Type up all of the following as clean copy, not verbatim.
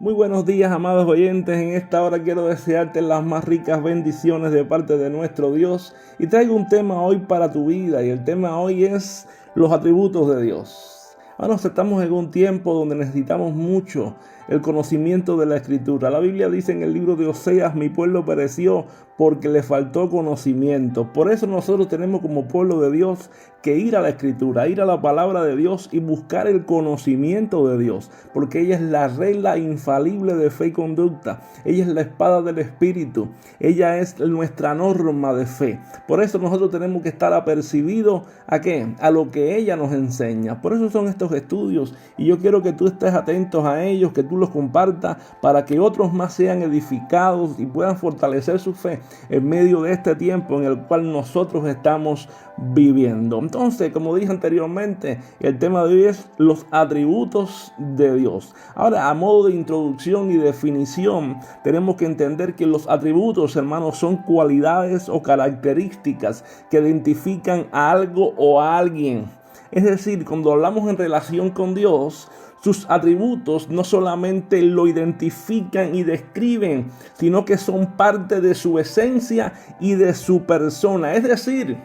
Muy buenos días, amados oyentes. En esta hora quiero desearte las más ricas bendiciones de parte de nuestro Dios. Y traigo un tema hoy para tu vida. Y el tema hoy es los atributos de Dios. Ahora estamos en un tiempo donde necesitamos mucho el conocimiento de la Escritura. La Biblia dice en el libro de Oseas: mi pueblo pereció porque le faltó conocimiento. Por eso nosotros tenemos como pueblo de Dios que ir a la Escritura, ir a la palabra de Dios y buscar el conocimiento de Dios, porque ella es la regla infalible de fe y conducta. Ella es la espada del Espíritu. Ella es nuestra norma de fe. Por eso nosotros tenemos que estar apercibidos ¿a qué? A lo que ella nos enseña. Por eso son estos estudios, y yo quiero que tú estés atentos a ellos, que tú los compartas para que otros más sean edificados y puedan fortalecer su fe en medio de este tiempo en el cual nosotros estamos viviendo. Entonces, como dije anteriormente, el tema de hoy es los atributos de Dios. Ahora, a modo de introducción y definición, tenemos que entender que los atributos, hermanos, son cualidades o características que identifican a algo o a alguien. Es decir, cuando hablamos en relación con Dios, sus atributos no solamente lo identifican y describen, sino que son parte de su esencia y de su persona. Es decir,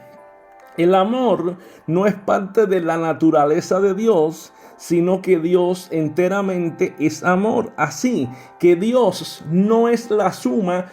el amor no es parte de la naturaleza de Dios, sino que Dios enteramente es amor. Así que Dios no es la suma,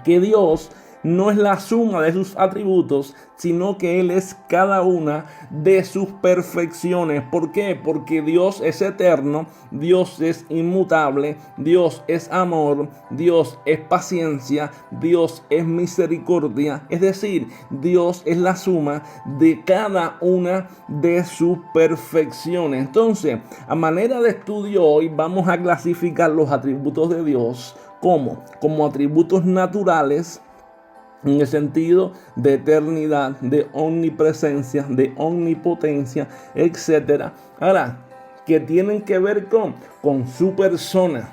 que Dios no es la suma de sus atributos, sino que Él es cada una de sus perfecciones. ¿Por qué? Porque Dios es eterno, Dios es inmutable, Dios es amor, Dios es paciencia, Dios es misericordia. Es decir, Dios es la suma de cada una de sus perfecciones. Entonces, a manera de estudio hoy vamos a clasificar los atributos de Dios como atributos naturales, en el sentido de eternidad, de omnipresencia, de omnipotencia, etc. Ahora, que tienen que ver con su persona.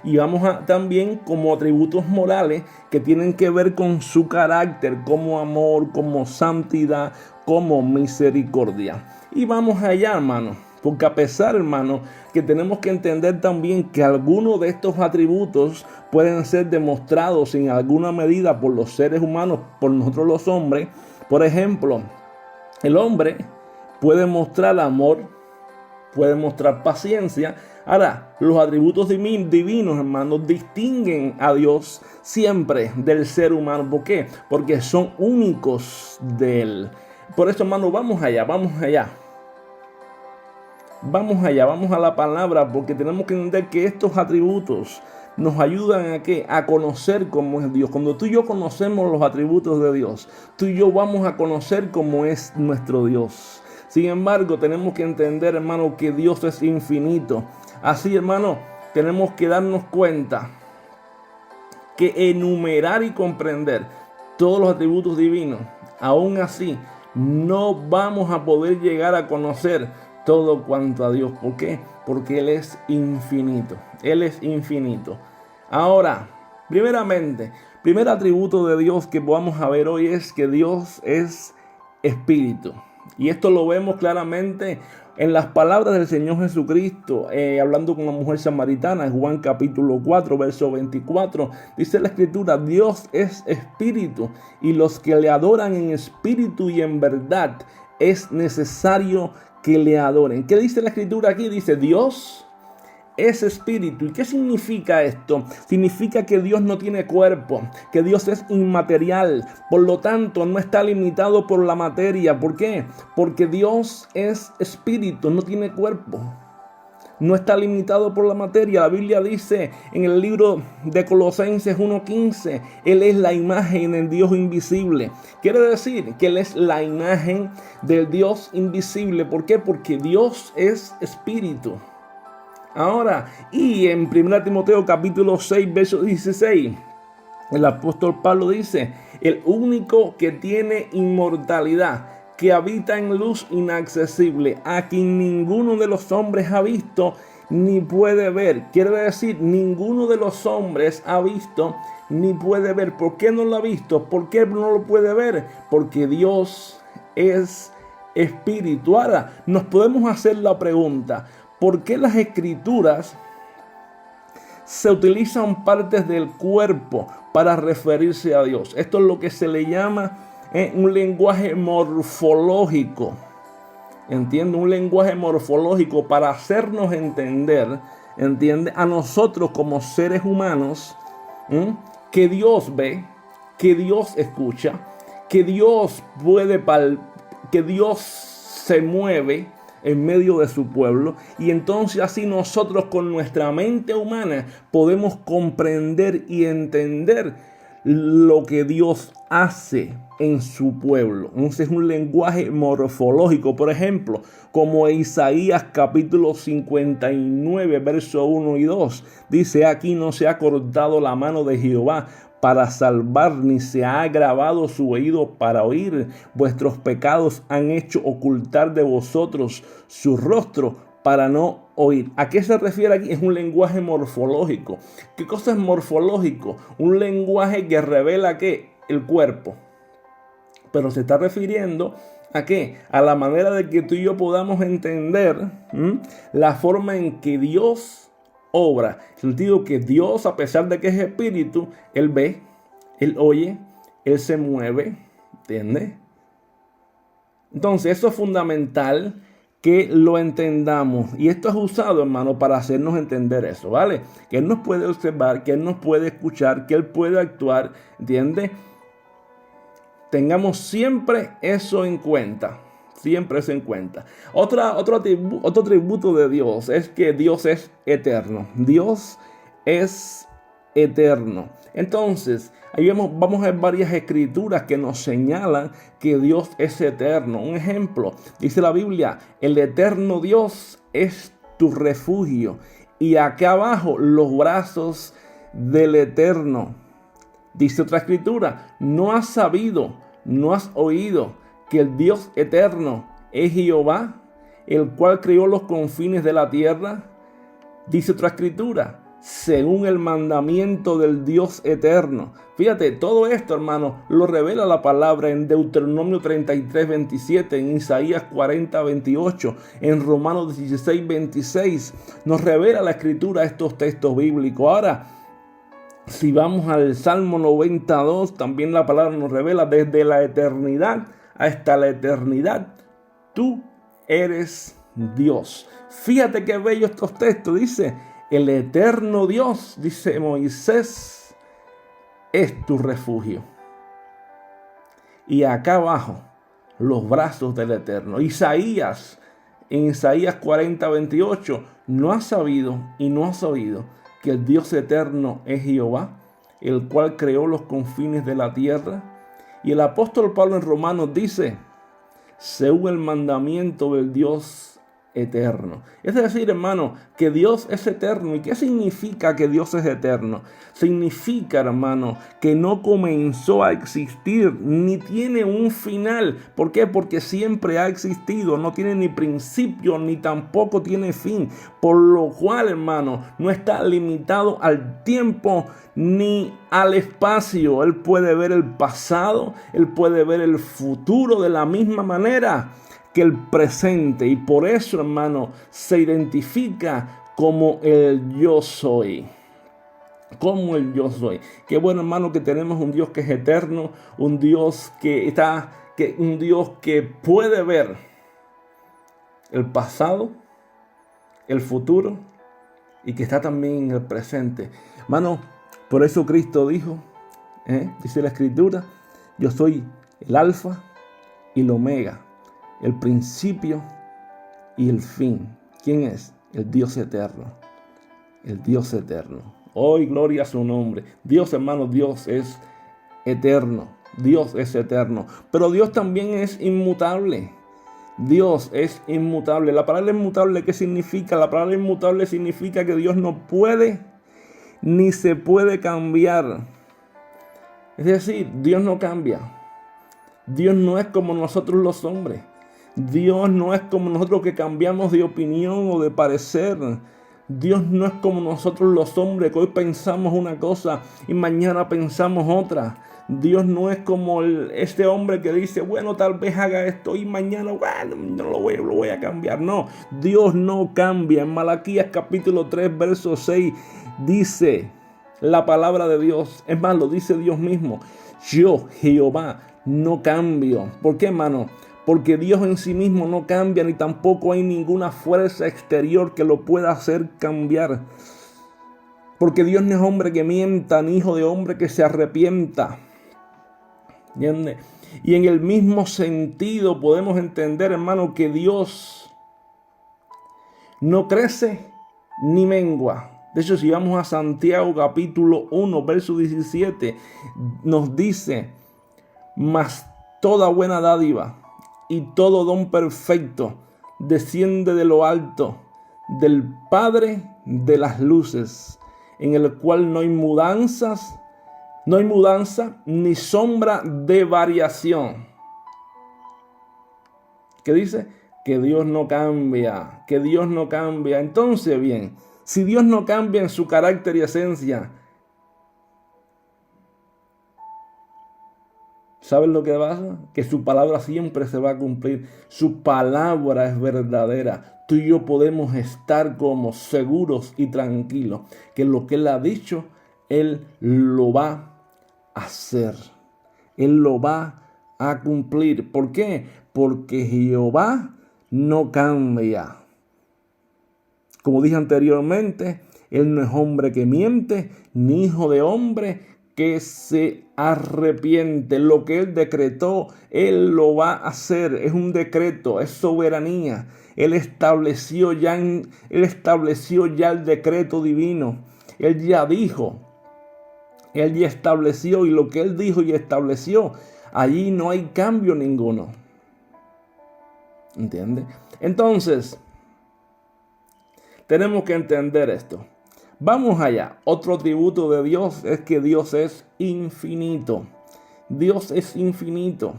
Y vamos a también como atributos morales que tienen que ver con su carácter, como amor, como santidad, como misericordia. Y vamos allá, hermano. Porque a pesar, hermano, que tenemos que entender también que algunos de estos atributos pueden ser demostrados en alguna medida por los seres humanos, por nosotros los hombres. Por ejemplo, el hombre puede mostrar amor, puede mostrar paciencia. Ahora, los atributos divinos, hermanos, distinguen a Dios siempre del ser humano. ¿Por qué? Porque son únicos de Él. Por eso, hermano, vamos allá. Vamos a la palabra, porque tenemos que entender que estos atributos nos ayudan ¿a qué? A conocer cómo es Dios. Cuando tú y yo conocemos los atributos de Dios, tú y yo vamos a conocer cómo es nuestro Dios. Sin embargo, tenemos que entender, hermano, que Dios es infinito. Así, hermano, tenemos que darnos cuenta que enumerar y comprender todos los atributos divinos, aún así, no vamos a poder llegar a conocer todo cuanto a Dios. ¿Por qué? Porque Él es infinito. Él es infinito. Ahora, primer atributo de Dios que vamos a ver hoy es que Dios es espíritu. Y esto lo vemos claramente en las palabras del Señor Jesucristo, hablando con la mujer samaritana, en Juan capítulo 4, verso 24. Dice la Escritura: Dios es espíritu, y los que le adoran en espíritu y en verdad es necesario que le adoren. ¿Qué dice la Escritura aquí? Dice: Dios es espíritu. ¿Y qué significa esto? Significa que Dios no tiene cuerpo, que Dios es inmaterial, por lo tanto no está limitado por la materia. ¿Por qué? Porque Dios es espíritu, no tiene cuerpo, no está limitado por la materia. La Biblia dice en el libro de Colosenses 1:15, Él es la imagen del Dios invisible. Quiere decir que Él es la imagen del Dios invisible. ¿Por qué? Porque Dios es espíritu. Ahora, y en 1 Timoteo capítulo 6, verso 16, el apóstol Pablo dice: el único que tiene inmortalidad, que habita en luz inaccesible, a quien ninguno de los hombres ha visto ni puede ver. Quiere decir, ninguno de los hombres ha visto ni puede ver. ¿Por qué no lo ha visto? ¿Por qué no lo puede ver? Porque Dios es espíritu. Ahora, nos podemos hacer la pregunta: ¿por qué las escrituras se utilizan partes del cuerpo para referirse a Dios? Esto es lo que se le llama un lenguaje morfológico. ¿Entiende? Un lenguaje morfológico para hacernos entender, ¿entiende? A nosotros como seres humanos, que Dios ve, que Dios escucha, que Dios que Dios se mueve en medio de su pueblo, y entonces así nosotros con nuestra mente humana podemos comprender y entender lo que Dios hace en su pueblo. Entonces es un lenguaje morfológico, por ejemplo, como Isaías capítulo 59, verso 1 y 2. Dice: aquí no se ha cortado la mano de Jehová para salvar, ni se ha agravado su oído para oír. Vuestros pecados han hecho ocultar de vosotros su rostro para no oír. ¿A qué se refiere aquí? Es un lenguaje morfológico. ¿Qué cosa es morfológico? Un lenguaje que revela ¿qué? El cuerpo. Pero se está refiriendo ¿a qué? A la manera de que tú y yo podamos entender la forma en que Dios obra. En el sentido que Dios, a pesar de que es espíritu, Él ve, Él oye, Él se mueve. ¿Entiendes? Entonces eso es fundamental que lo entendamos. Y esto es usado, hermano, para hacernos entender eso, ¿vale? Que Él nos puede observar, que Él nos puede escuchar, que Él puede actuar. ¿Entiendes? Tengamos siempre eso en cuenta. Siempre eso en cuenta. Otro atributo de Dios es que Dios es eterno. Dios es eterno. Entonces, ahí vamos a ver varias escrituras que nos señalan que Dios es eterno. Un ejemplo, dice la Biblia: el eterno Dios es tu refugio, y acá abajo los brazos del eterno. Dice otra escritura: no has sabido, no has oído que el Dios eterno es Jehová, el cual creó los confines de la tierra. Dice otra escritura: según el mandamiento del Dios eterno. Fíjate, todo esto, hermano, lo revela la palabra en Deuteronomio 33, 27, en Isaías 40, 28, en Romanos 16, 26. Nos revela la escritura estos textos bíblicos. Ahora, si vamos al Salmo 92, también la palabra nos revela: desde la eternidad hasta la eternidad, tú eres Dios. Fíjate qué bello estos textos. Dice: el eterno Dios, dice Moisés, es tu refugio. Y acá abajo, los brazos del eterno. Isaías, en Isaías 40, 28, no has sabido y no has oído que el Dios eterno es Jehová, el cual creó los confines de la tierra. Y el apóstol Pablo en Romanos dice: según el mandamiento del Dios eterno. Es decir, hermano, que Dios es eterno. ¿Y qué significa que Dios es eterno? Significa, hermano, que no comenzó a existir ni tiene un final. ¿Por qué? Porque siempre ha existido. No tiene ni principio ni tampoco tiene fin. Por lo cual, hermano, no está limitado al tiempo ni al espacio. Él puede ver el pasado, Él puede ver el futuro de la misma manera que el presente, y por eso, hermano, se identifica como el yo soy. Como el yo soy. Qué bueno, hermano, que tenemos un Dios que es eterno, un Dios un Dios que puede ver el pasado, el futuro, y que está también en el presente. Hermano, por eso Cristo dijo, dice la Escritura: yo soy el Alfa y el Omega, el principio y el fin. ¿Quién es? El Dios eterno. El Dios eterno. Hoy gloria a su nombre. Dios, hermano, Dios es eterno. Dios es eterno. Pero Dios también es inmutable. Dios es inmutable. La palabra inmutable, ¿qué significa? La palabra inmutable significa que Dios no puede ni se puede cambiar. Es decir, Dios no cambia. Dios no es como nosotros los hombres. Dios no es como nosotros que cambiamos de opinión o de parecer. Dios no es como nosotros los hombres que hoy pensamos una cosa y mañana pensamos otra. Dios no es como este hombre que dice, bueno, tal vez haga esto y mañana, bueno, no lo voy a cambiar. No, Dios no cambia. En Malaquías capítulo 3, verso 6, dice la palabra de Dios. Es más, lo dice Dios mismo. Yo, Jehová, no cambio. ¿Por qué, hermano? Porque Dios en sí mismo no cambia, ni tampoco hay ninguna fuerza exterior que lo pueda hacer cambiar. Porque Dios no es hombre que mienta, ni hijo de hombre que se arrepienta. ¿Entiendes? Y en el mismo sentido podemos entender, hermano, que Dios no crece ni mengua. De hecho, si vamos a Santiago capítulo 1, verso 17, nos dice, mas toda buena dádiva y todo don perfecto desciende de lo alto, del Padre de las luces, en el cual no hay mudanza ni sombra de variación. ¿Qué dice? Que Dios no cambia, que Dios no cambia. Entonces, bien, si Dios no cambia en su carácter y esencia, ¿sabes lo que pasa? Que su palabra siempre se va a cumplir. Su palabra es verdadera. Tú y yo podemos estar como seguros y tranquilos que lo que Él ha dicho, Él lo va a hacer. Él lo va a cumplir. ¿Por qué? Porque Jehová no cambia. Como dije anteriormente, Él no es hombre que miente, ni hijo de hombre que se arrepiente. Lo que Él decretó, Él lo va a hacer. Es un decreto, es soberanía. Él estableció ya el decreto divino. Él ya dijo, Él ya estableció, y lo que Él dijo y estableció, allí no hay cambio ninguno. ¿Entiende? Entonces, tenemos que entender esto. Vamos allá. Otro atributo de Dios es que Dios es infinito. Dios es infinito.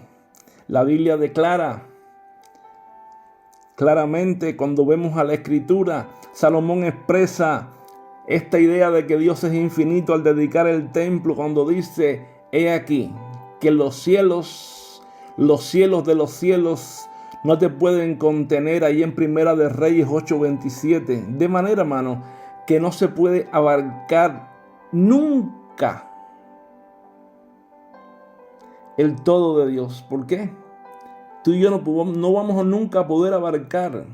La Biblia declara claramente, cuando vemos a la Escritura, Salomón expresa esta idea de que Dios es infinito al dedicar el templo, cuando dice, he aquí, que los cielos de los cielos no te pueden contener, ahí en Primera de Reyes 8:27. De manera, hermano, que no se puede abarcar nunca el todo de Dios. ¿Por qué? Tú y yo no vamos a nunca poder abarcar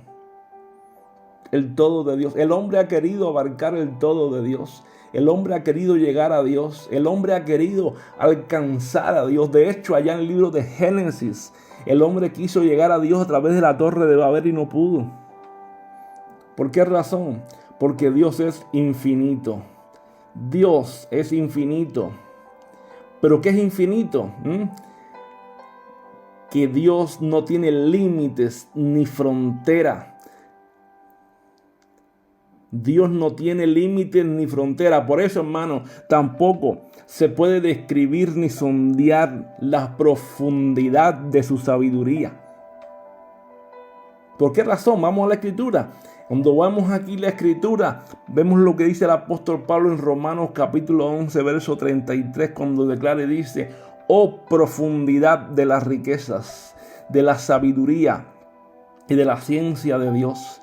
el todo de Dios. El hombre ha querido abarcar el todo de Dios. El hombre ha querido llegar a Dios. El hombre ha querido alcanzar a Dios. De hecho, allá en el libro de Génesis, el hombre quiso llegar a Dios a través de la torre de Babel y no pudo. ¿Por qué razón? Porque Dios es infinito. Dios es infinito. ¿Pero qué es infinito? Que Dios no tiene límites ni frontera. Dios no tiene límites ni frontera. Por eso, hermano, tampoco se puede describir ni sondear la profundidad de su sabiduría. ¿Por qué razón? Vamos a la Escritura. Cuando vamos aquí a la Escritura, vemos lo que dice el apóstol Pablo en Romanos capítulo 11, verso 33, cuando declara y dice, oh profundidad de las riquezas, de la sabiduría y de la ciencia de Dios.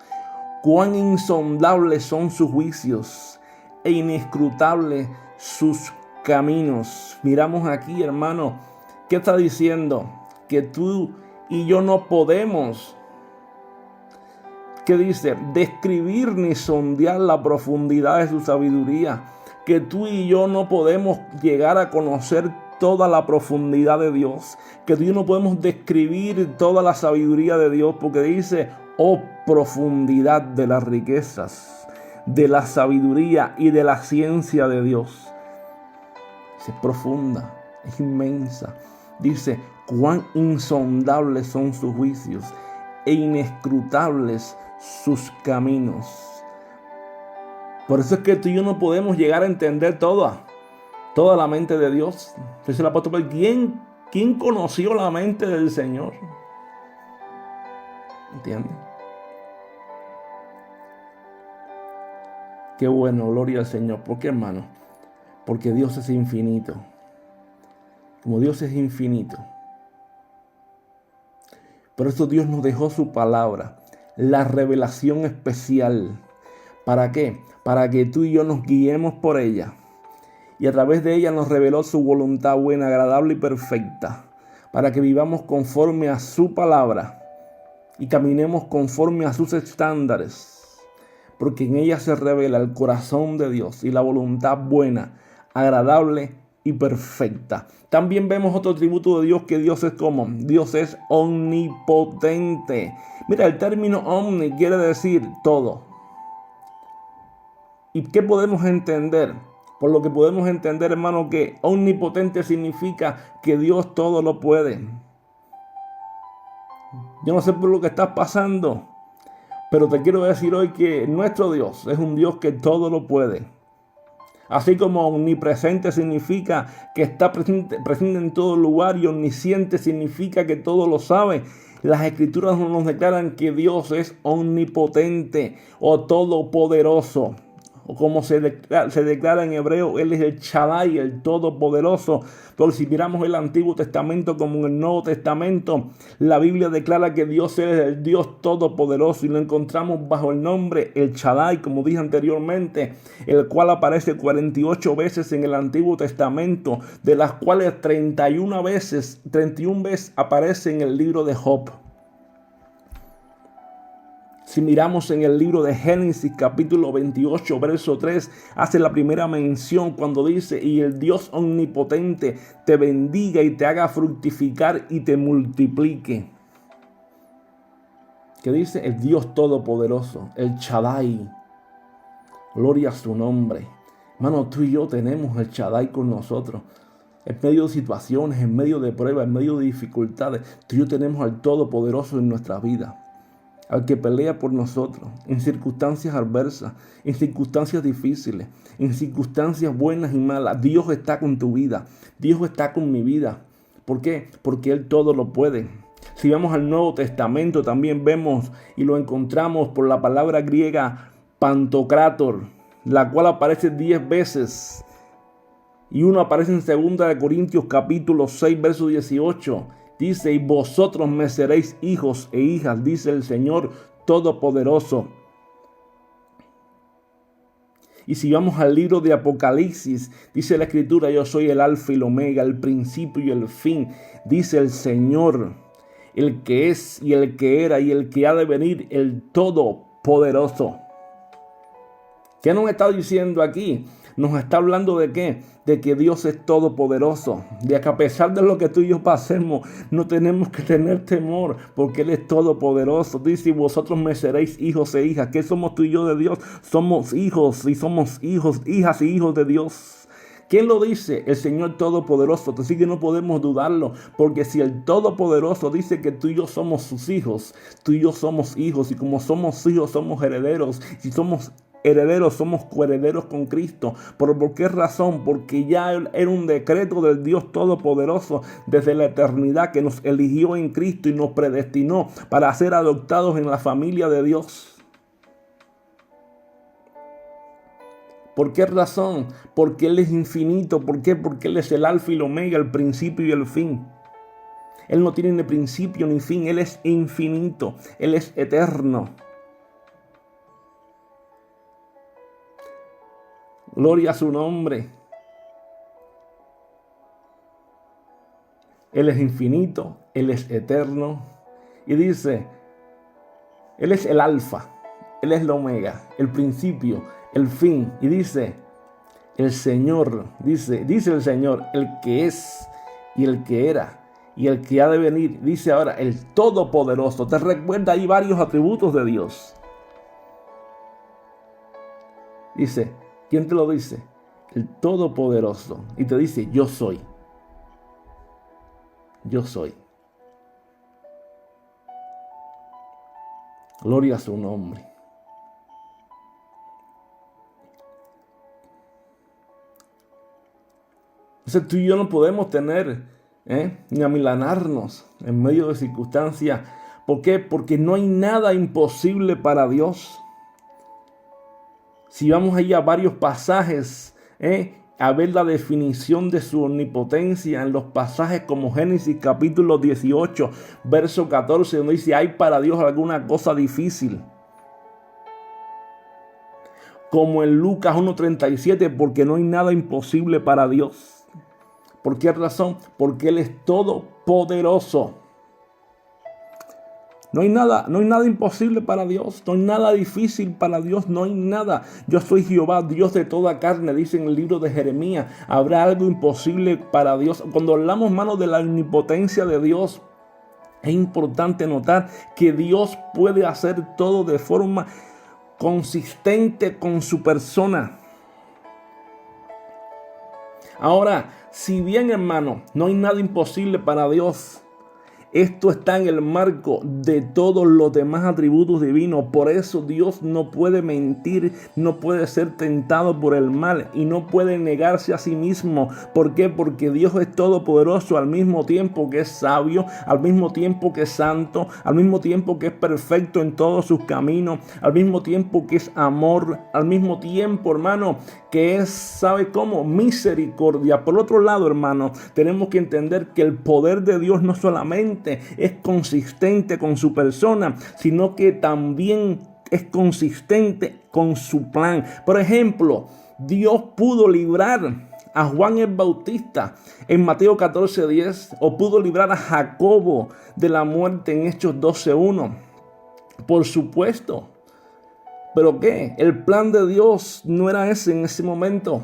Cuán insondables son sus juicios e inescrutables sus caminos. Miramos aquí, hermano, ¿qué está diciendo? Que tú y yo no podemos, ¿qué dice? Describir ni sondear la profundidad de su sabiduría. Que tú y yo no podemos llegar a conocer toda la profundidad de Dios. Que tú y yo no podemos describir toda la sabiduría de Dios, porque dice, oh profundidad de las riquezas, de la sabiduría y de la ciencia de Dios. Es profunda, es inmensa. Dice, cuán insondables son sus juicios e inescrutables sus caminos. Por eso es que tú y yo no podemos llegar a entender toda la mente de Dios. Dice el apóstol Pablo, ¿quién conoció la mente del Señor? ¿Entiendes? Qué bueno, gloria al Señor. ¿Por qué, hermano? Porque Dios es infinito. como Dios es infinito. Por eso Dios nos dejó su palabra, la revelación especial. ¿Para qué? Para que tú y yo nos guiemos por ella. Y a través de ella nos reveló su voluntad buena, agradable y perfecta. Para que vivamos conforme a su palabra y caminemos conforme a sus estándares. Porque en ella se revela el corazón de Dios y la voluntad buena, agradable y perfecta. También vemos otro atributo de Dios, que Dios es como, Dios es omnipotente. Mira, el término omni quiere decir todo. ¿Y qué podemos entender? Por lo que podemos entender, hermano, que omnipotente significa que Dios todo lo puede. Yo no sé por lo que estás pasando, pero te quiero decir hoy que nuestro Dios es un Dios que todo lo puede. Así como omnipresente significa que está presente en todo lugar, y omnisciente significa que todo lo sabe. Las escrituras nos declaran que Dios es omnipotente o todopoderoso. O como se declara en hebreo, Él es el Shaddai, el Todopoderoso. Porque si miramos el Antiguo Testamento como en el Nuevo Testamento, la Biblia declara que Dios es el Dios Todopoderoso, y lo encontramos bajo el nombre el Shaddai, como dije anteriormente, el cual aparece 48 veces en el Antiguo Testamento, de las cuales 31 veces aparece en el libro de Job. Si miramos en el libro de Génesis capítulo 28, verso 3, hace la primera mención cuando dice: y el Dios omnipotente te bendiga y te haga fructificar y te multiplique. ¿Qué dice? El Dios todopoderoso, el Shaddai. Gloria a su nombre. Hermano, tú y yo tenemos el Shaddai con nosotros. En medio de situaciones, en medio de pruebas, en medio de dificultades, tú y yo tenemos al Todopoderoso en nuestra vida. Al que pelea por nosotros, en circunstancias adversas, en circunstancias difíciles, en circunstancias buenas y malas. Dios está con tu vida, Dios está con mi vida. ¿Por qué? Porque Él todo lo puede. Si vamos al Nuevo Testamento, también vemos y lo encontramos por la palabra griega pantocrátor, la cual aparece 10 veces. Y uno aparece en 2 Corintios capítulo 6, verso 18. Dice: y vosotros me seréis hijos e hijas, dice el Señor Todopoderoso. Y si vamos al libro de Apocalipsis, dice la Escritura: yo soy el alfa y el omega, el principio y el fin, dice el Señor, el que es y el que era y el que ha de venir, el Todopoderoso. ¿Qué nos está diciendo aquí? Nos está hablando de qué? De que Dios es todopoderoso. De que a pesar de lo que tú y yo pasemos, no tenemos que tener temor, porque Él es todopoderoso. Dice: y vosotros me seréis hijos e hijas. ¿Qué somos tú y yo de Dios? Somos hijos, y somos hijos, hijas y hijos de Dios. ¿Quién lo dice? El Señor Todopoderoso. Así que no podemos dudarlo, porque si el Todopoderoso dice que tú y yo somos sus hijos, tú y yo somos hijos, y como somos hijos somos herederos, y somos herederos, somos coherederos con Cristo. ¿Por qué razón? Porque ya era un decreto del Dios Todopoderoso desde la eternidad, que nos eligió en Cristo y nos predestinó para ser adoptados en la familia de Dios. ¿Por qué razón? Porque Él es infinito. ¿Por qué? Porque Él es el alfa y el omega, el principio y el fin. Él no tiene ni principio ni fin. Él es infinito. Él es eterno. Gloria a su nombre. Él es infinito, Él es eterno. Y dice: Él es el alfa, Él es el omega, el principio, el fin. Y dice el Señor, dice el Señor, el que es y el que era y el que ha de venir. Dice ahora el Todopoderoso. Te recuerda ahí varios atributos de Dios. Dice: ¿quién te lo dice? El Todopoderoso. Y te dice: yo soy. Yo soy. Gloria a su nombre. Entonces tú y yo no podemos tener, ni amilanarnos en medio de circunstancias. ¿Por qué? Porque no hay nada imposible para Dios. Si vamos ahí a varios pasajes, a ver la definición de su omnipotencia en los pasajes como Génesis capítulo 18, verso 14, donde dice: ¿hay para Dios alguna cosa difícil? Como en Lucas 1:37, porque no hay nada imposible para Dios. ¿Por qué razón? Porque Él es todopoderoso. No hay nada imposible para Dios, no hay nada difícil para Dios, no hay nada. Yo soy Jehová, Dios de toda carne, dice en el libro de Jeremías. ¿Habrá algo imposible para Dios? Cuando hablamos, hermanos, de la omnipotencia de Dios, es importante notar que Dios puede hacer todo de forma consistente con su persona. Ahora, si bien, hermano, no hay nada imposible para Dios, esto está en el marco de todos los demás atributos divinos. Por eso Dios no puede mentir, no puede ser tentado por el mal y no puede negarse a sí mismo. ¿Por qué? Porque Dios es todopoderoso, al mismo tiempo que es sabio, al mismo tiempo que es santo, al mismo tiempo que es perfecto en todos sus caminos, al mismo tiempo que es amor, al mismo tiempo, hermano, que es, ¿sabe cómo? Misericordia. Por otro lado, hermano, tenemos que entender que el poder de Dios no solamente es consistente con su persona, sino que también es consistente con su plan. Por ejemplo, Dios pudo librar a Juan el Bautista en Mateo 14:10, o pudo librar a Jacobo de la muerte en Hechos 12:1. Por supuesto. ¿Pero qué? El plan de Dios no era ese en ese momento.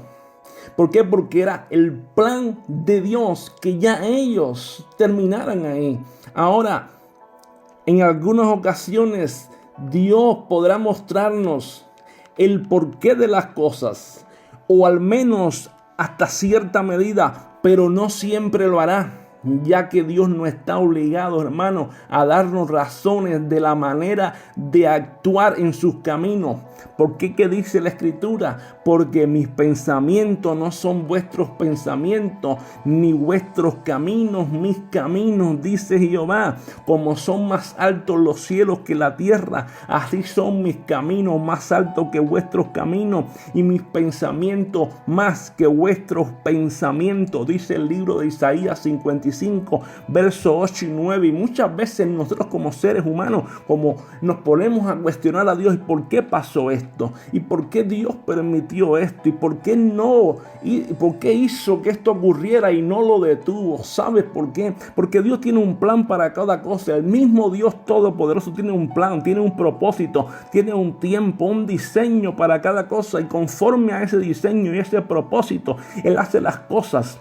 ¿Por qué? Porque era el plan de Dios que ya ellos terminaran ahí. Ahora, en algunas ocasiones, Dios podrá mostrarnos el porqué de las cosas, o al menos hasta cierta medida, pero no siempre lo hará, ya que Dios no está obligado, hermano, a darnos razones de la manera de actuar en sus caminos. ¿Por qué? ¿Qué dice la Escritura? Porque mis pensamientos no son vuestros pensamientos, ni vuestros caminos mis caminos, dice Jehová. Como son más altos los cielos que la tierra, así son mis caminos más altos que vuestros caminos, y mis pensamientos más que vuestros pensamientos, dice el libro de Isaías 55, versos 8 y 9. Y muchas veces nosotros como seres humanos, como nos ponemos a cuestionar a Dios: ¿y por qué pasó esto? ¿Y por qué Dios permitió esto? ¿Y por qué no? ¿Y por qué hizo que esto ocurriera y no lo detuvo? ¿Sabes por qué? Porque Dios tiene un plan para cada cosa. El mismo Dios todopoderoso tiene un plan, tiene un propósito, tiene un tiempo, un diseño para cada cosa, y conforme a ese diseño y ese propósito, Él hace las cosas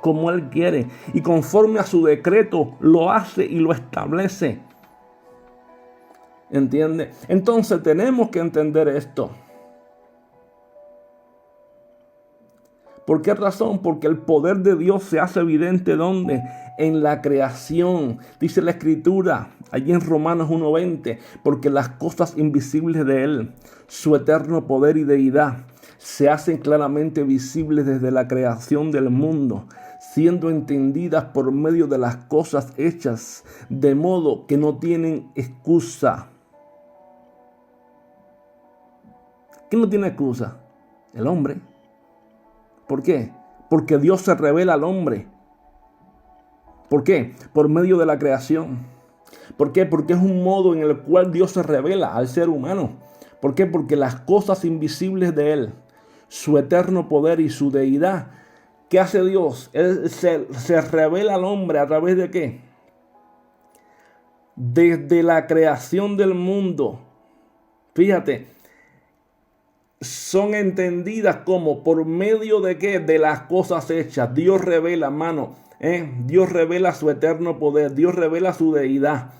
como Él quiere, y conforme a su decreto lo hace y lo establece. ¿Entiende? Entonces tenemos que entender esto. ¿Por qué razón? Porque el poder de Dios se hace evidente ¿dónde? En la creación. Dice la Escritura allí en Romanos 1:20, porque las cosas invisibles de Él, su eterno poder y deidad, se hacen claramente visibles desde la creación del mundo, siendo entendidas por medio de las cosas hechas, de modo que no tienen excusa. ¿Quién no tiene excusa? El hombre. ¿Por qué? Porque Dios se revela al hombre. ¿Por qué? Por medio de la creación. ¿Por qué? Porque es un modo en el cual Dios se revela al ser humano. ¿Por qué? Porque las cosas invisibles de Él, su eterno poder y su deidad, ¿qué hace Dios? Él se revela al hombre ¿a través de qué? Desde la creación del mundo. Fíjate, son entendidas como por medio de qué? De las cosas hechas. Dios revela, hermano. Dios revela su eterno poder. Dios revela su deidad.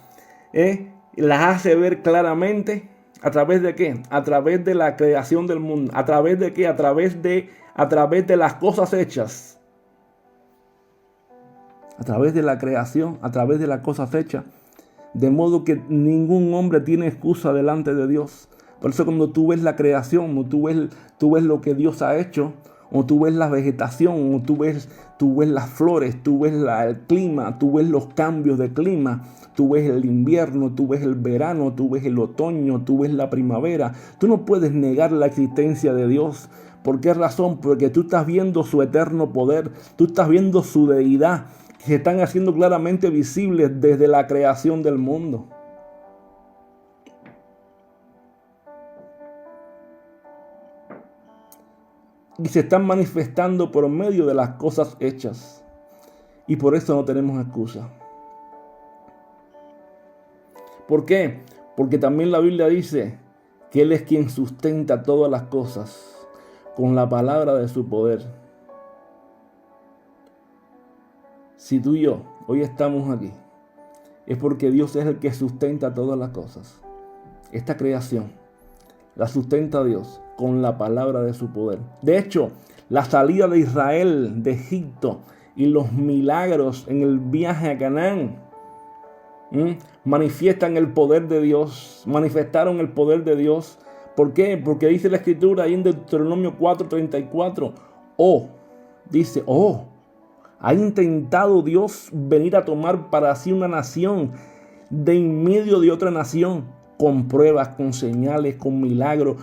Las hace ver claramente. ¿A través de qué? A través de la creación del mundo. ¿A través de qué? A través de las cosas hechas. A través de la creación, a través de las cosas hechas. De modo que ningún hombre tiene excusa delante de Dios. Por eso cuando tú ves la creación, o tú ves lo que Dios ha hecho, o tú ves la vegetación, o tú ves las flores, tú ves el clima, tú ves los cambios de clima, tú ves el invierno, tú ves el verano, tú ves el otoño, tú ves la primavera. Tú no puedes negar la existencia de Dios. ¿Por qué razón? Porque tú estás viendo su eterno poder, tú estás viendo su deidad, que se están haciendo claramente visibles desde la creación del mundo. Y se están manifestando por medio de las cosas hechas. Y por eso no tenemos excusa. ¿Por qué? Porque también la Biblia dice que Él es quien sustenta todas las cosas con la palabra de su poder. Si tú y yo hoy estamos aquí, es porque Dios es el que sustenta todas las cosas. Esta creación la sustenta Dios con la palabra de su poder. De hecho, la salida de Israel de Egipto y los milagros en el viaje a Canaán manifiestan el poder de Dios, manifestaron el poder de Dios. ¿Por qué? Porque dice la Escritura ahí en Deuteronomio 4:34, dice, ha intentado Dios venir a tomar para sí una nación de en medio de otra nación, con pruebas, con señales, con milagros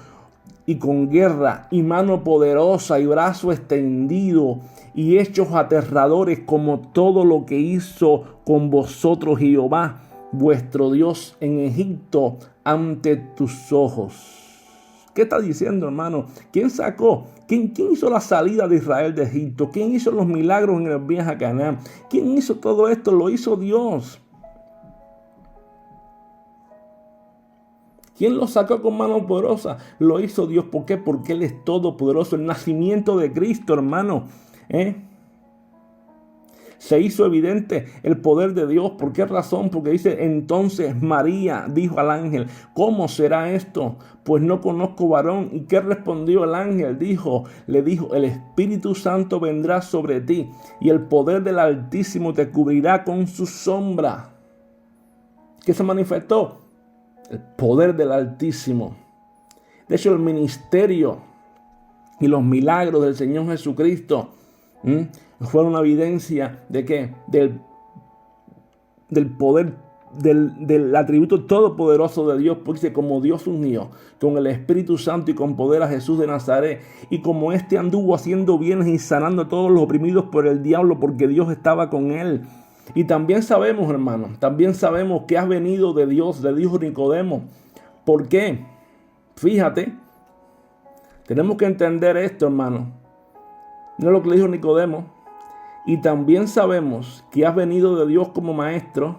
y con guerra y mano poderosa y brazo extendido y hechos aterradores, como todo lo que hizo con vosotros Jehová, vuestro Dios, en Egipto ante tus ojos. ¿Qué está diciendo, hermano? ¿Quién sacó? ¿Quién hizo la salida de Israel de Egipto? ¿Quién hizo los milagros en el viaje a Canaán? ¿Quién hizo todo esto? Lo hizo Dios. ¿Quién lo sacó con mano poderosa? Lo hizo Dios. ¿Por qué? Porque Él es todopoderoso. El nacimiento de Cristo, hermano, se hizo evidente el poder de Dios. ¿Por qué razón? Porque dice, entonces María dijo al ángel, ¿cómo será esto? Pues no conozco varón. ¿Y qué respondió el ángel? Le dijo, el Espíritu Santo vendrá sobre ti y el poder del Altísimo te cubrirá con su sombra. ¿Qué se manifestó? El poder del Altísimo. De hecho, el ministerio y los milagros del Señor Jesucristo fueron una evidencia de qué? Del poder, del atributo todopoderoso de Dios. Porque dice, como Dios unió con el Espíritu Santo y con poder a Jesús de Nazaret, y como éste anduvo haciendo bienes y sanando a todos los oprimidos por el diablo, porque Dios estaba con él. Y también sabemos, hermano, que has venido de Dios, le dijo Nicodemo. ¿Por qué? Fíjate, tenemos que entender esto, hermano. No es lo que le dijo Nicodemo. Y también sabemos que has venido de Dios como maestro,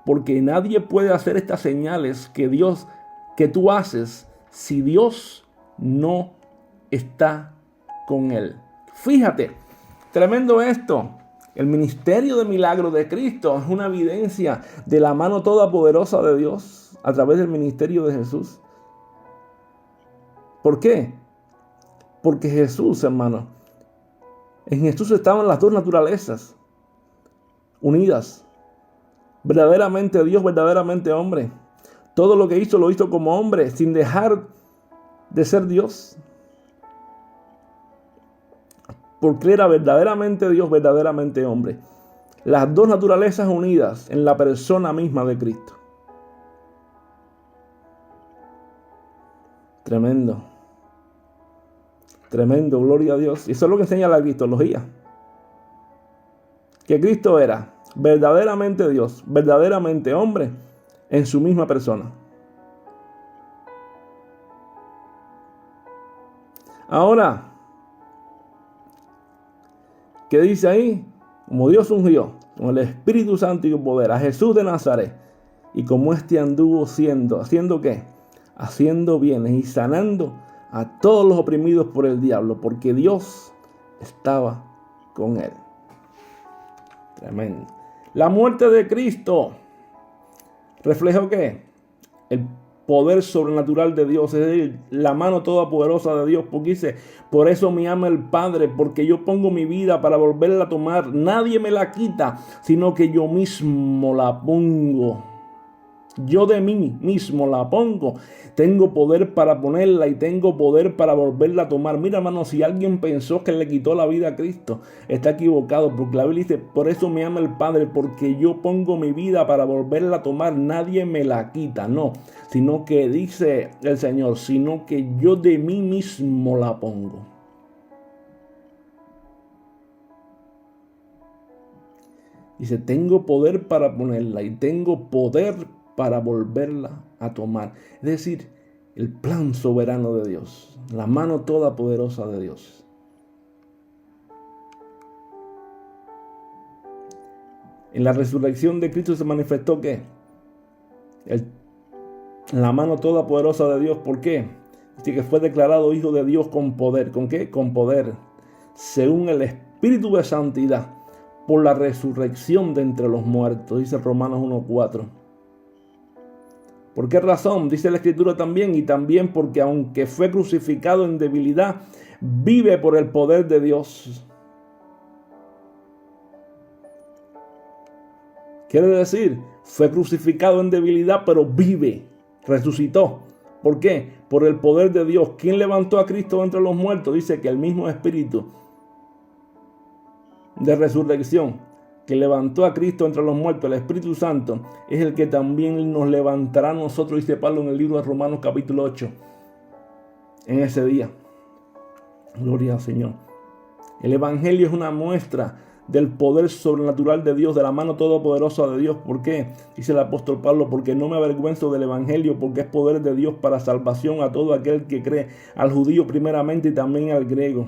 porque nadie puede hacer estas señales que tú haces si Dios no está con él. Fíjate, tremendo esto. El ministerio de milagros de Cristo es una evidencia de la mano todopoderosa de Dios a través del ministerio de Jesús. ¿Por qué? Porque Jesús, hermano, en Jesús estaban las dos naturalezas unidas. Verdaderamente Dios, verdaderamente hombre. Todo lo que hizo lo hizo como hombre, sin dejar de ser Dios. Porque era verdaderamente Dios, verdaderamente hombre. Las dos naturalezas unidas en la persona misma de Cristo. Tremendo. Tremendo, gloria a Dios. Y eso es lo que enseña la cristología. Que Cristo era verdaderamente Dios, verdaderamente hombre, en su misma persona. Ahora, ¿qué dice ahí? Como Dios ungió con el Espíritu Santo y con poder a Jesús de Nazaret, y como éste anduvo ¿haciendo qué? Haciendo bienes y sanando a todos los oprimidos por el diablo, porque Dios estaba con él. Tremendo. La muerte de Cristo reflejó ¿qué? El poder sobrenatural de Dios, es decir, la mano todopoderosa de Dios, porque dice, por eso me ama el Padre, porque yo pongo mi vida para volverla a tomar. Nadie me la quita, sino que yo mismo la pongo. Yo de mí mismo la pongo. Tengo poder para ponerla y tengo poder para volverla a tomar. Mira, hermano, si alguien pensó que le quitó la vida a Cristo, está equivocado, porque la Biblia dice, por eso me ama el Padre, porque yo pongo mi vida para volverla a tomar. Nadie me la quita, no, sino que dice el Señor, sino que yo de mí mismo la pongo. Dice, tengo poder para ponerla y tengo poder para volverla a tomar. Es decir, el plan soberano de Dios, la mano todopoderosa de Dios. En la resurrección de Cristo se manifestó ¿qué? La mano todopoderosa de Dios. ¿Por qué? Dice que fue declarado hijo de Dios con poder. ¿Con qué? Con poder. Según el Espíritu de santidad, por la resurrección de entre los muertos. Dice Romanos 1:4. ¿Por qué razón? Dice la Escritura también, y también porque aunque fue crucificado en debilidad, vive por el poder de Dios. Quiere decir, fue crucificado en debilidad, pero vive, resucitó. ¿Por qué? Por el poder de Dios. ¿Quién levantó a Cristo entre los muertos? Dice que el mismo Espíritu de resurrección que levantó a Cristo entre los muertos, el Espíritu Santo, es el que también nos levantará a nosotros, dice Pablo en el libro de Romanos capítulo 8, en ese día. Gloria al Señor. El Evangelio es una muestra del poder sobrenatural de Dios, de la mano todopoderosa de Dios. ¿Por qué? Dice el apóstol Pablo, porque no me avergüenzo del Evangelio, porque es poder de Dios para salvación a todo aquel que cree, al judío primeramente y también al griego.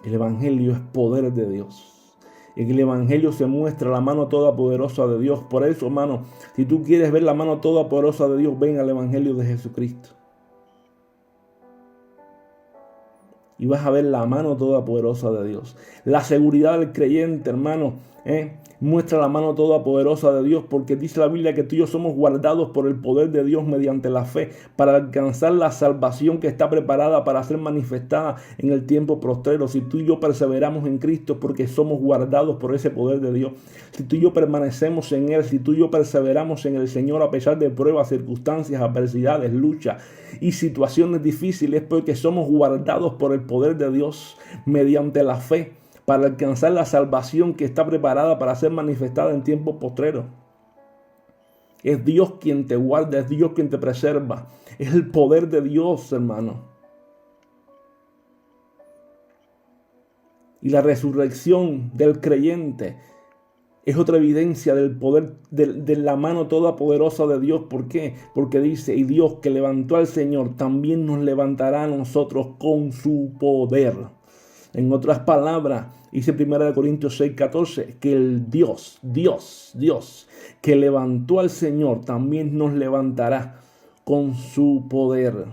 El Evangelio es poder de Dios. En el Evangelio se muestra la mano todopoderosa de Dios. Por eso, hermano, si tú quieres ver la mano todopoderosa de Dios, ven al Evangelio de Jesucristo. Y vas a ver la mano todopoderosa de Dios. La seguridad del creyente, hermano, muestra la mano todopoderosa de Dios, porque dice la Biblia que tú y yo somos guardados por el poder de Dios mediante la fe para alcanzar la salvación que está preparada para ser manifestada en el tiempo postrero. Si tú y yo perseveramos en Cristo, porque somos guardados por ese poder de Dios. Si tú y yo permanecemos en Él, si tú y yo perseveramos en el Señor a pesar de pruebas, circunstancias, adversidades, luchas y situaciones difíciles, porque somos guardados por el poder de Dios mediante la fe para alcanzar la salvación que está preparada para ser manifestada en tiempos postreros. Es Dios quien te guarda, es Dios quien te preserva. Es el poder de Dios, hermano. Y la resurrección del creyente es otra evidencia del poder, de la mano todopoderosa de Dios. ¿Por qué? Porque dice, y Dios que levantó al Señor también nos levantará a nosotros con su poder. En otras palabras, dice 1 Corintios 6:14, que el Dios que levantó al Señor también nos levantará con su poder.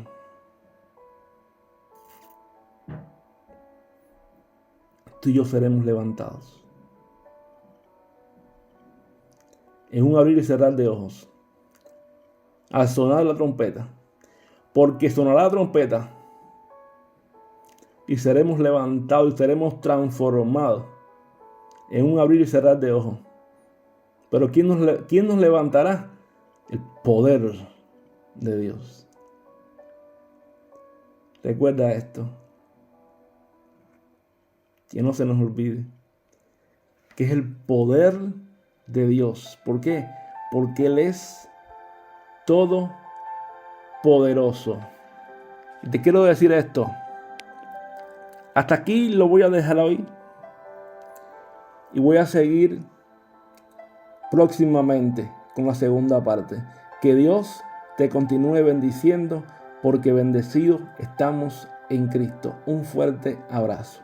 Tú y yo seremos levantados. En un abrir y cerrar de ojos. Al sonar la trompeta. Porque sonará la trompeta. Y seremos levantados y seremos transformados en un abrir y cerrar de ojos. Pero ¿quién nos levantará? El poder de Dios. Recuerda esto. Que no se nos olvide. Que es el poder de Dios. ¿Por qué? Porque Él es todopoderoso. Y te quiero decir esto. Hasta aquí lo voy a dejar hoy y voy a seguir próximamente con la segunda parte. Que Dios te continúe bendiciendo, porque bendecidos estamos en Cristo. Un fuerte abrazo.